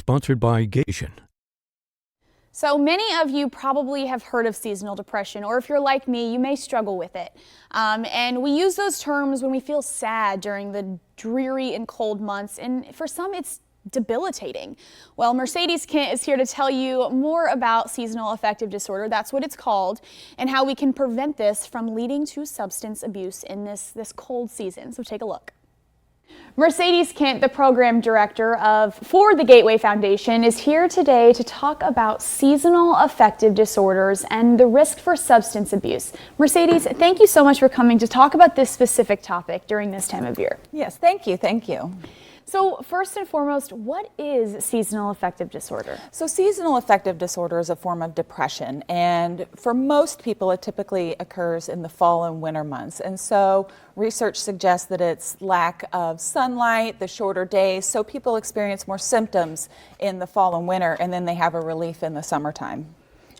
sponsored by Gation. So many of you probably have heard of seasonal depression, or if you're like me, you may struggle with it. And we use those terms when we feel sad during the dreary and cold months, and for some it's debilitating. Well, Mercedes Kent is here to tell you more about seasonal affective disorder, that's what it's called, and how we can prevent this from leading to substance abuse in this cold season. So take a look. Mercedes Kent, the program director for the Gateway Foundation, is here today to talk about seasonal affective disorders and the risk for substance abuse. Mercedes, thank you so much for coming to talk about this specific topic during this time of year. Yes, thank you. Thank you. So first and foremost, what is seasonal affective disorder? So seasonal affective disorder is a form of depression, and for most people it typically occurs in the fall and winter months. And so research suggests that it's lack of sunlight, the shorter days, so people experience more symptoms in the fall and winter, and then they have a relief in the summertime.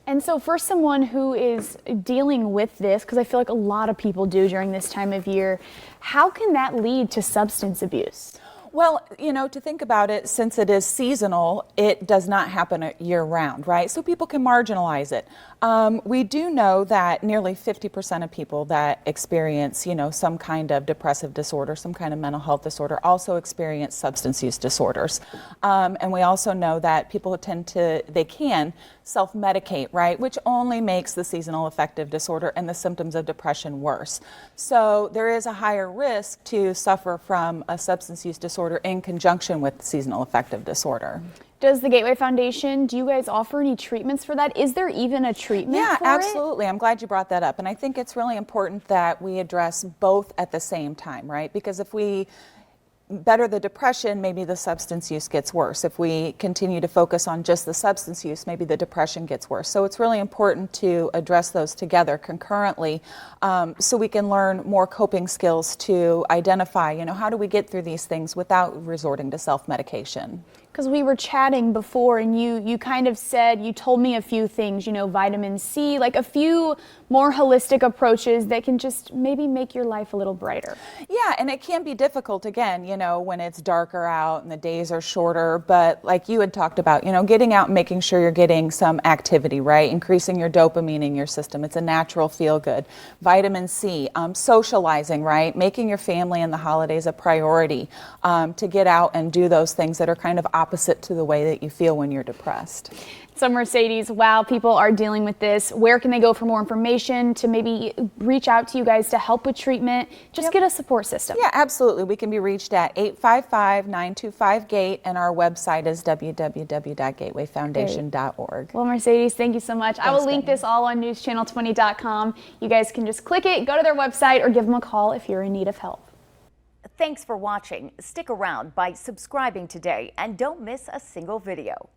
And so for someone who is dealing with this, because I feel like a lot of people do during this time of year, how can that lead to substance abuse? Well, you know, to think about it, since it is seasonal, it does not happen year-round, right? So people can marginalize it. We do know that nearly 50% of people that experience, you know, some kind of depressive disorder, some kind of mental health disorder, also experience substance use disorders. And we also know that people they can self-medicate, right? Which only makes the seasonal affective disorder and the symptoms of depression worse. So there is a higher risk to suffer from a substance use disorder in conjunction with seasonal affective disorder. Does the Gateway Foundation, do you guys offer any treatments for that? Is there even a treatment for it? Yeah, absolutely. I'm glad you brought that up. And I think it's really important that we address both at the same time, right? Because if we better the depression, maybe the substance use gets worse. If we continue to focus on just the substance use, maybe the depression gets worse. So it's really important to address those together concurrently, so we can learn more coping skills to identify, you know, how do we get through these things without resorting to self-medication. Because we were chatting before and you kind of said, you told me a few things, you know, vitamin C, like a few more holistic approaches that can just maybe make your life a little brighter. Yeah, and it can be difficult, again, you know, when it's darker out and the days are shorter, but like you had talked about, you know, getting out and making sure you're getting some activity, right? Increasing your dopamine in your system. It's a natural feel-good. Vitamin C, socializing, right? Making your family and the holidays a priority, to get out and do those things that are kind of opposite to the way that you feel when you're depressed. So Mercedes, while people are dealing with this, where can they go for more information, to maybe reach out to you guys to help with treatment, just get a support system? Yeah, absolutely. We can be reached at 855-925-GATE, and our website is www.gatewayfoundation.org. Well, Mercedes, thank you so much. Thanks, I will link this all on newschannel20.com. You guys can just click it, go to their website, or give them a call if you're in need of help. Thanks for watching. Stick around by subscribing today and don't miss a single video.